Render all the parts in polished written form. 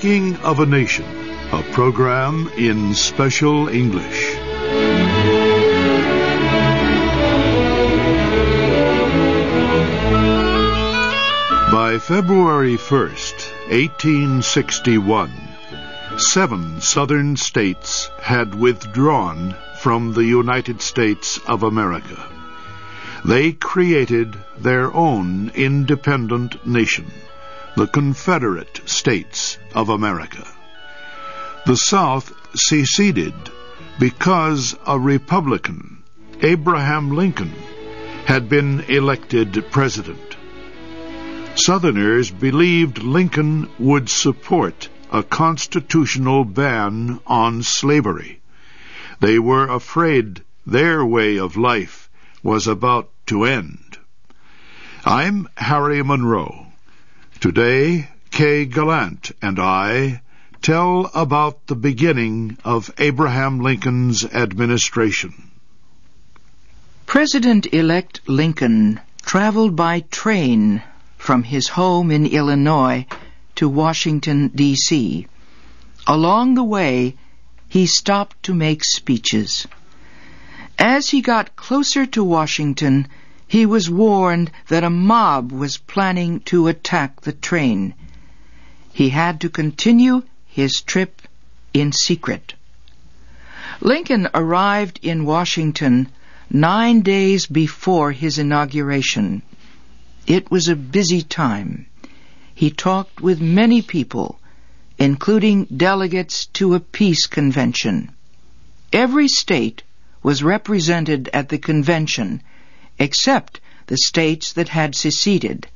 Making of a Nation, a program in special English. By February 1st, 1861, 7 southern states had withdrawn from the United States of America. They created their own independent nation, the Confederate States of America. The South seceded because a Republican, Abraham Lincoln, had been elected president. Southerners believed Lincoln would support a constitutional ban on slavery. They were afraid their way of life was about to end. I'm Harry Monroe. Today, Kay Gallant and I tell about the beginning of Abraham Lincoln's administration. President-elect Lincoln traveled by train from his home in Illinois to Washington, D.C. Along the way, he stopped to make speeches. As he got closer to Washington, he was warned that a mob was planning to attack the train. He had to continue his trip in secret. Lincoln arrived in Washington 9 days before his inauguration. It was a busy time. He talked with many people, including delegates to a peace convention. Every state was represented at the convention, except the states that had seceded.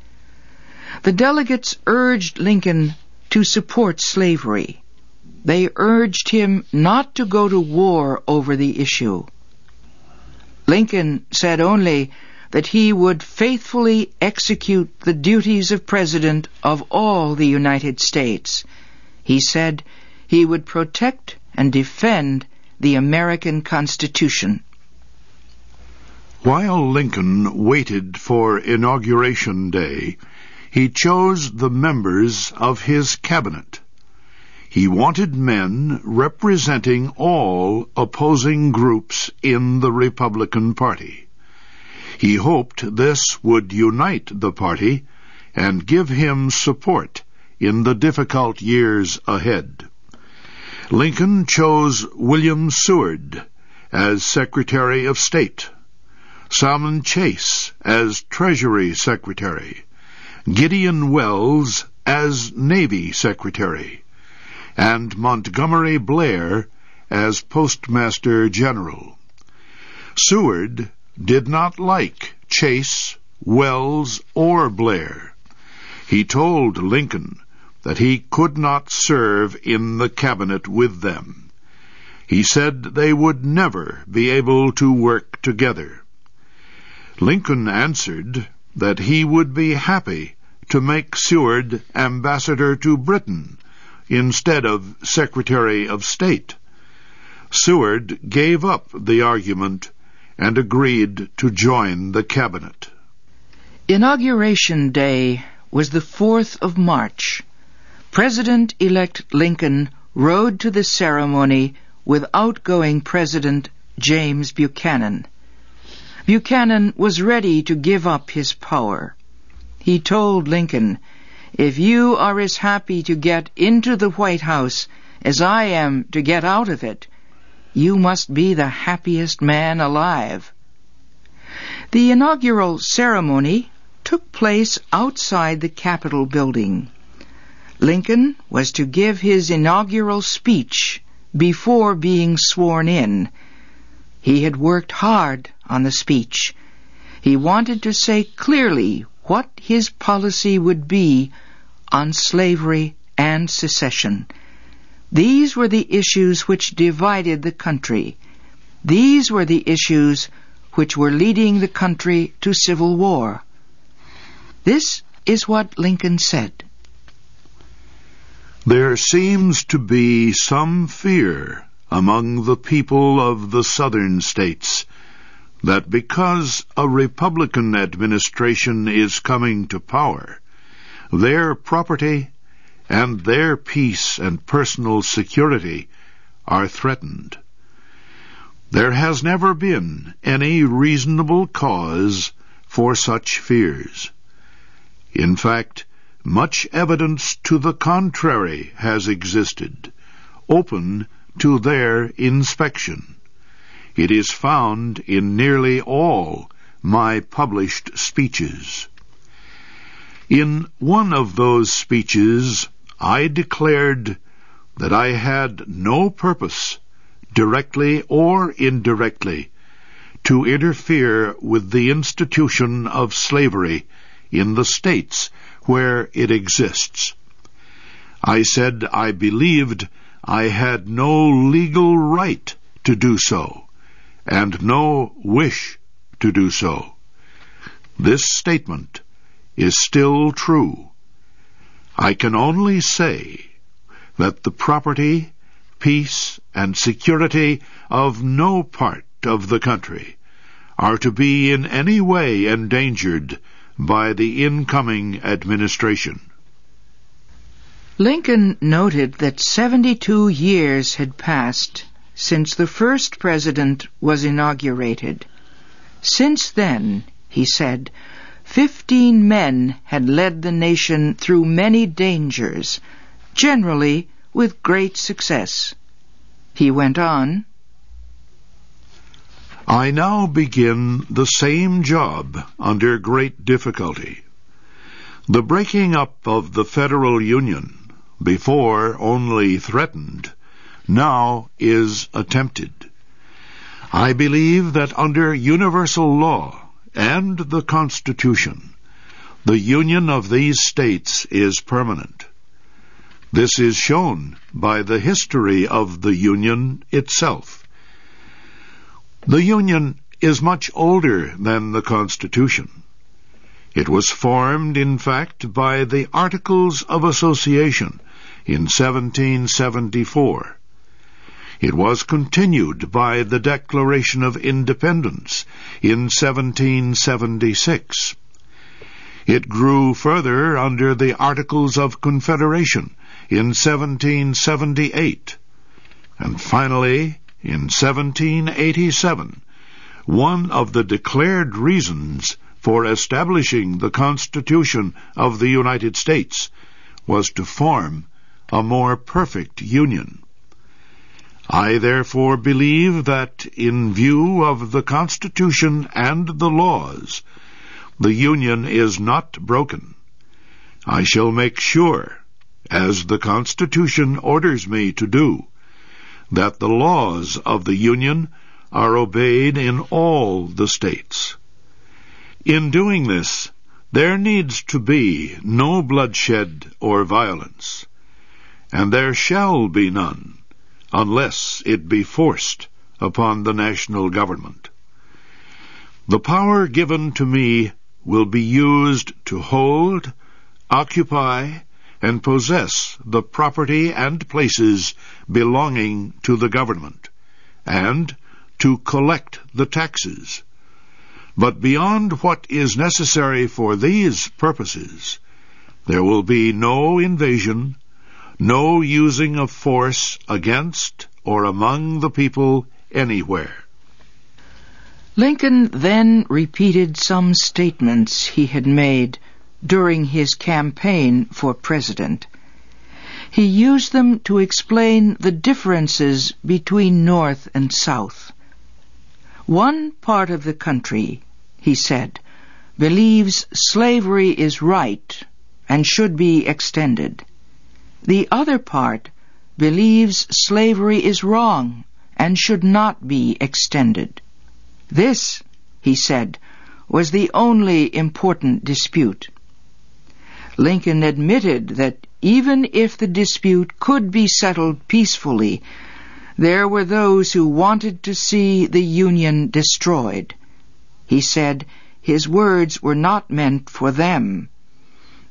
The delegates urged Lincoln to support slavery. They urged him not to go to war over the issue. Lincoln said only that he would faithfully execute the duties of President of all the United States. He said he would protect and defend the American Constitution. While Lincoln waited for Inauguration Day, he chose the members of his cabinet. He wanted men representing all opposing groups in the Republican Party. He hoped this would unite the party and give him support in the difficult years ahead. Lincoln chose William Seward as Secretary of State, Salmon Chase as Treasury Secretary, Gideon Welles as Navy Secretary, and Montgomery Blair as Postmaster General. Seward did not like Chase, Welles, or Blair. He told Lincoln that he could not serve in the cabinet with them. He said they would never be able to work together. Lincoln answered that he would be happy to make Seward ambassador to Britain instead of Secretary of State. Seward gave up the argument and agreed to join the cabinet. Inauguration Day was the 4th of March. President-elect Lincoln rode to the ceremony with outgoing President James Buchanan. Buchanan was ready to give up his power. He told Lincoln, "If you are as happy to get into the White House as I am to get out of it, you must be the happiest man alive." The inaugural ceremony took place outside the Capitol building. Lincoln was to give his inaugural speech before being sworn in. He had worked hard on the speech. He wanted to say clearly what his policy would be on slavery and secession. These were the issues which divided the country. These were the issues which were leading the country to civil war. This is what Lincoln said. There seems to be some fear among the people of the southern states that because a Republican administration is coming to power, their property and their peace and personal security are threatened. There has never been any reasonable cause for such fears. In fact, much evidence to the contrary has existed, open to their inspection. It is found in nearly all my published speeches. In one of those speeches, I declared that I had no purpose, directly or indirectly, to interfere with the institution of slavery in the states where it exists. I said I believed I had no legal right to do so, and no wish to do so. This statement is still true. I can only say that the property, peace, and security of no part of the country are to be in any way endangered by the incoming administration. Lincoln noted that 72 years had passed since the first president was inaugurated. Since then, he said, 15 men had led the nation through many dangers, generally with great success. He went on, I now begin the same job under great difficulty. The breaking up of the Federal Union, before only threatened, now is attempted. I believe that under universal law and the Constitution, the union of these states is permanent. This is shown by the history of the Union itself. The Union is much older than the Constitution. It was formed, in fact, by the Articles of Association in 1774. It was continued by the Declaration of Independence in 1776. It grew further under the Articles of Confederation in 1778. And finally, in 1787, one of the declared reasons for establishing the Constitution of the United States was to form a more perfect union. I therefore believe that, in view of the Constitution and the laws, the Union is not broken. I shall make sure, as the Constitution orders me to do, that the laws of the Union are obeyed in all the states. In doing this, there needs to be no bloodshed or violence, and there shall be none, unless it be forced upon the national government. The power given to me will be used to hold, occupy, and possess the property and places belonging to the government, and to collect the taxes. But beyond what is necessary for these purposes, there will be no invasion, no using of force against or among the people anywhere. Lincoln then repeated some statements he had made during his campaign for president. He used them to explain the differences between North and South. One part of the country, he said, believes slavery is right and should be extended. The other part believes slavery is wrong and should not be extended. This, he said, was the only important dispute. Lincoln admitted that even if the dispute could be settled peacefully, there were those who wanted to see the Union destroyed. He said his words were not meant for them.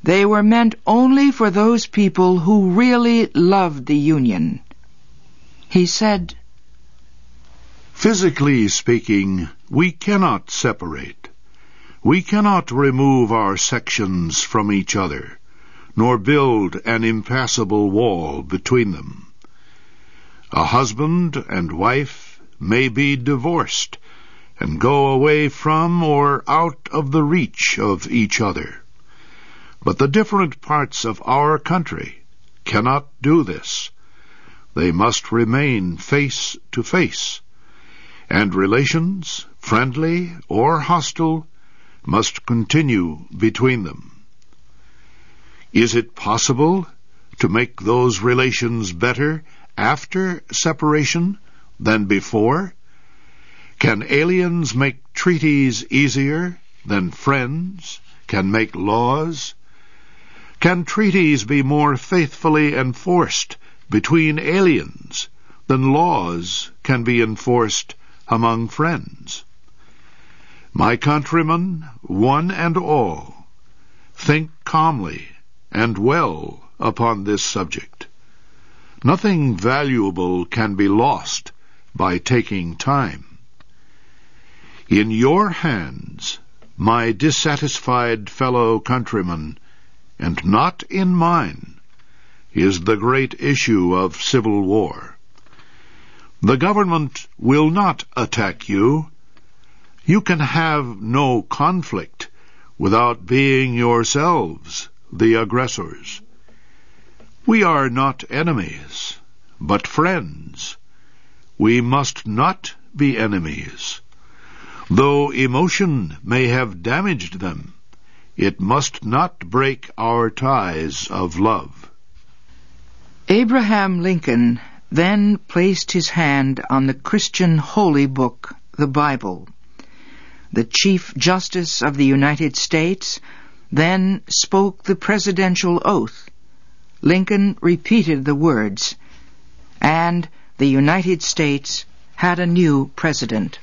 They were meant only for those people who really loved the Union. He said, Physically speaking, we cannot separate. We cannot remove our sections from each other, nor build an impassable wall between them. A husband and wife may be divorced and go away from or out of the reach of each other. But the different parts of our country cannot do this. They must remain face to face, and relations, friendly or hostile, must continue between them. Is it possible to make those relations better after separation than before? Can aliens make treaties easier than friends can make laws? Can treaties be more faithfully enforced between aliens than laws can be enforced among friends? My countrymen, one and all, think calmly and well upon this subject. Nothing valuable can be lost by taking time. In your hands, my dissatisfied fellow countrymen, and not in mine, is the great issue of civil war. The government will not attack you. You can have no conflict without being yourselves the aggressors. We are not enemies, but friends. We must not be enemies. Though emotion may have damaged them, it must not break our ties of love. Abraham Lincoln then placed his hand on the Christian holy book, the Bible. The Chief Justice of the United States then spoke the presidential oath. Lincoln repeated the words, and the United States had a new president.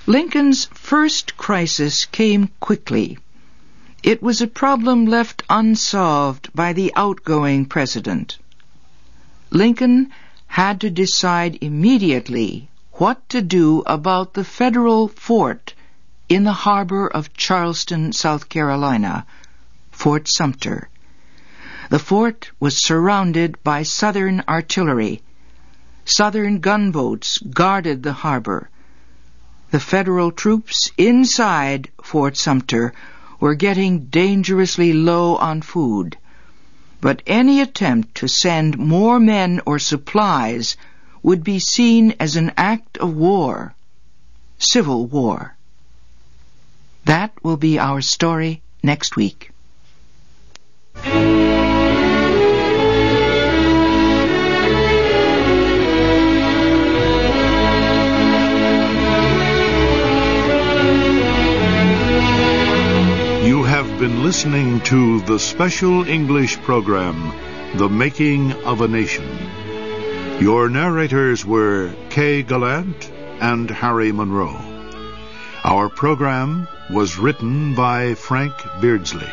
Lincoln's first crisis came quickly. It was a problem left unsolved by the outgoing president. Lincoln had to decide immediately what to do about the federal fort in the harbor of Charleston, South Carolina, Fort Sumter. The fort was surrounded by Southern artillery. Southern gunboats guarded the harbor. The federal troops inside Fort Sumter were getting dangerously low on food. But any attempt to send more men or supplies would be seen as an act of war, civil war. That will be our story next week. You have been listening to the special English program, The Making of a Nation. Your narrators were Kay Gallant and Harry Monroe. Our program was written by Frank Beardsley.